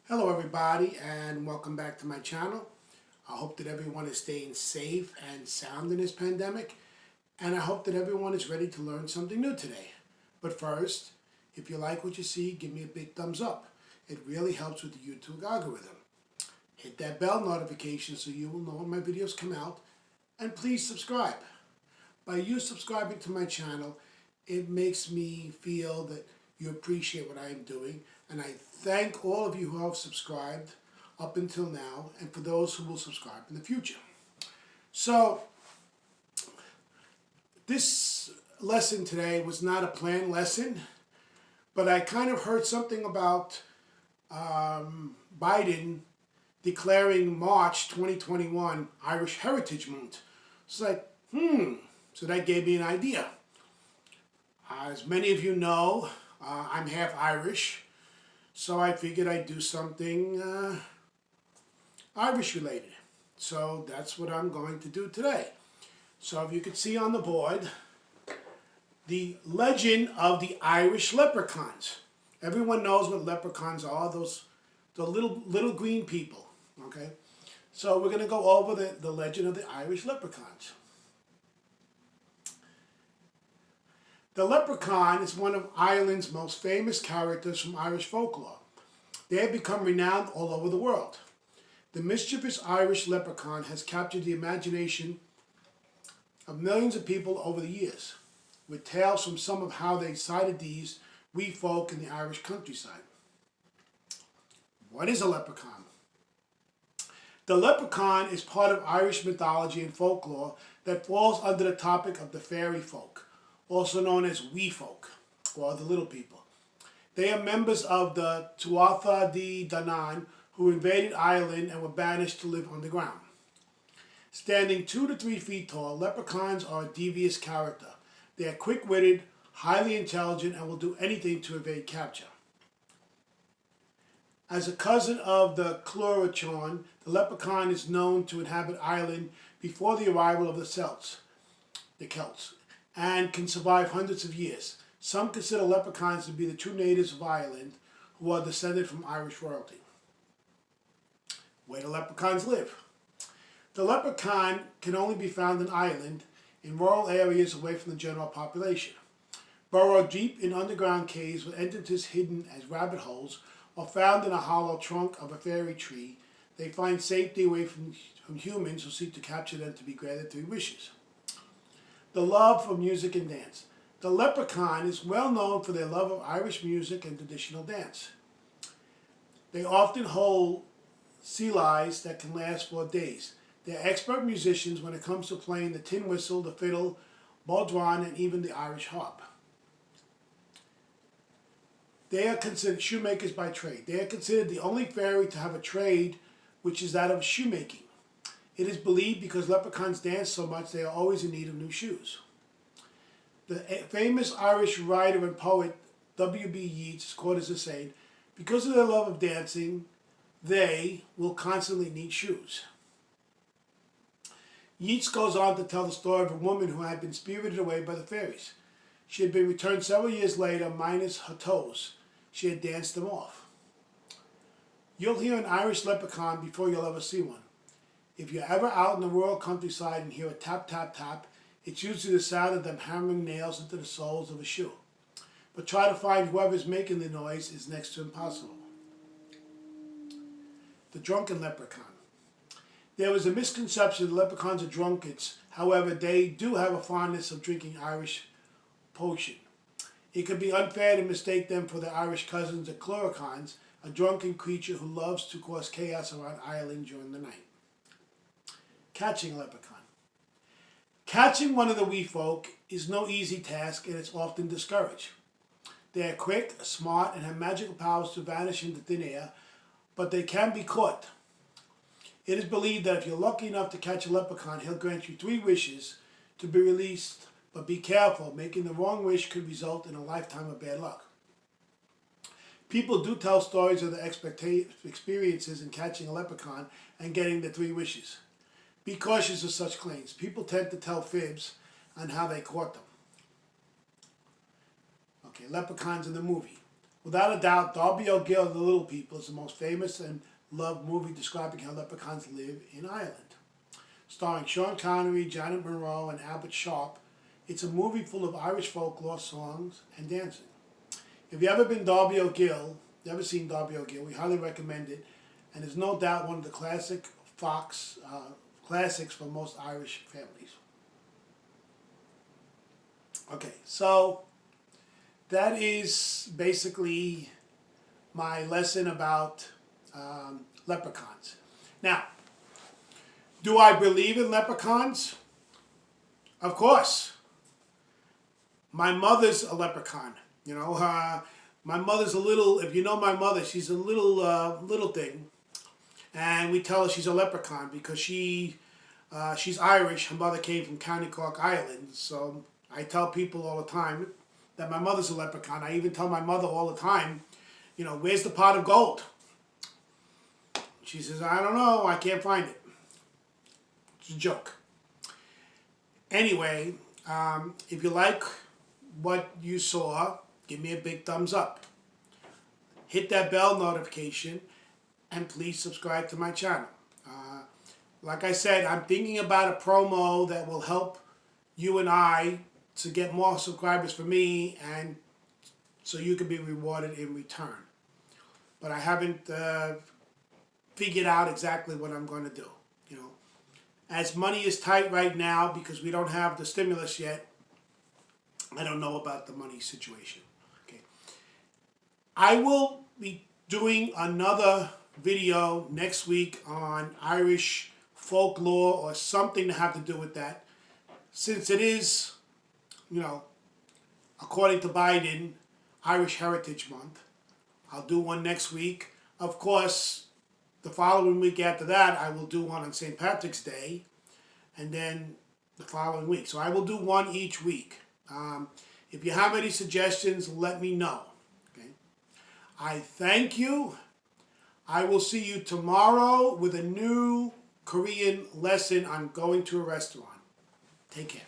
Hello everybody and welcome back to my channel. I hope that everyone is staying safe and sound in this pandemic, and I hope that everyone is ready to learn something new today. But first, if you like what you see, give me a big thumbs up. It really helps with the YouTube algorithm. Hit that bell notification so you will know when my videos come out, and please subscribe. By you subscribing to my channel, it makes me feel that you appreciate what I am doing, and I thank all of you who have subscribed up until now, and for those who will subscribe in the future. So, this lesson today was not a planned lesson, but I kind of heard something about Biden declaring March 2021 Irish Heritage Month. It's like, so that gave me an idea. As many of you know, I'm half Irish, so I figured I'd do something Irish related. So that's what I'm going to do today. So if you could see on the board, the legend of the Irish leprechauns. Everyone knows what leprechauns are, the little green people, okay? So we're going to go over the legend of the Irish leprechauns. The leprechaun is one of Ireland's most famous characters from Irish folklore. They have become renowned all over the world. The mischievous Irish leprechaun has captured the imagination of millions of people over the years, with tales from some of how they sighted these wee folk in the Irish countryside. What is a leprechaun? The leprechaun is part of Irish mythology and folklore that falls under the topic of the fairy folk, also known as wee folk, or the little people. They are members of the Tuatha De Danann, who invaded Ireland and were banished to live underground. Standing 2 to 3 feet tall, leprechauns are a devious character. They are quick-witted, highly intelligent, and will do anything to evade capture. As a cousin of the Leprechauns, the leprechaun is known to inhabit Ireland before the arrival of the Celts, and can survive hundreds of years. Some consider leprechauns to be the true natives of Ireland, who are descended from Irish royalty. Where do leprechauns live? The leprechaun can only be found in Ireland, in rural areas away from the general population. Burrow deep in underground caves with entrances hidden as rabbit holes, or found in a hollow trunk of a fairy tree, they find safety away from humans who seek to capture them to be granted 3 wishes. The love for music and dance. The leprechaun is well known for their love of Irish music and traditional dance. They often hold sealies that can last for days. They are expert musicians when it comes to playing the tin whistle, the fiddle, bodhrán, and even the Irish harp. They are considered shoemakers by trade. They are considered the only fairy to have a trade, which is that of shoemaking. It is believed because leprechauns dance so much, they are always in need of new shoes. The famous Irish writer and poet W.B. Yeats is quoted as saying, because of their love of dancing, they will constantly need shoes. Yeats goes on to tell the story of a woman who had been spirited away by the fairies. She had been returned several years later, minus her toes. She had danced them off. You'll hear an Irish leprechaun before you'll ever see one. If you're ever out in the rural countryside and hear a tap, tap, tap, it's usually the sound of them hammering nails into the soles of a shoe. But try to find whoever's making the noise is next to impossible. The Drunken Leprechaun. There was a misconception that leprechauns are drunkards. However, they do have a fondness of drinking Irish potion. It could be unfair to mistake them for their Irish cousins, the Leprechauns, a drunken creature who loves to cause chaos around Ireland during the night. Catching a leprechaun. Catching one of the wee folk is no easy task, and it's often discouraged. They are quick, smart, and have magical powers to vanish into thin air, but they can be caught. It is believed that if you're lucky enough to catch a leprechaun, he'll grant you 3 wishes to be released, but be careful, making the wrong wish could result in a lifetime of bad luck. People do tell stories of their experiences in catching a leprechaun and getting the 3 wishes. Be cautious of such claims. People tend to tell fibs on how they caught them. Okay, leprechauns in the movie. Without a doubt, Darby O'Gill and the Little People is the most famous and loved movie describing how leprechauns live in Ireland. Starring Sean Connery, Janet Monroe, and Albert Sharp, it's a movie full of Irish folklore, songs, and dancing. If you've ever been Darby O'Gill, never seen Darby O'Gill, we highly recommend it, and it's no doubt one of the classics for most Irish families. Okay, so that is basically my lesson about leprechauns. Now, do I believe in leprechauns? Of course. My mother's a leprechaun. You know, my mother's a little, if you know my mother, she's a little thing. And we tell her she's a leprechaun because she's Irish. Her mother came from County Cork, Ireland. So I tell people all the time that my mother's a leprechaun. I even tell my mother all the time, you know, where's the pot of gold? She says, I don't know, I can't find it. It's a joke. Anyway, if you like what you saw, give me a big thumbs up. Hit that bell notification, and please subscribe to my channel. Like I said, I'm thinking about a promo that will help you and I to get more subscribers for me, and so you can be rewarded in return. But I haven't figured out exactly what I'm going to do. You know, as money is tight right now because we don't have the stimulus yet, I don't know about the money situation. Okay, I will be doing another video next week on Irish folklore or something to have to do with that, since it is, you know, according to Biden, Irish Heritage Month. I'll do one next week. Of course, the following week after that, I will do one on St. Patrick's Day, and then the following week. So I will do one each week. If you have any suggestions, let me know. Okay? I thank you. I will see you tomorrow with a new Korean lesson on going to a restaurant. Take care.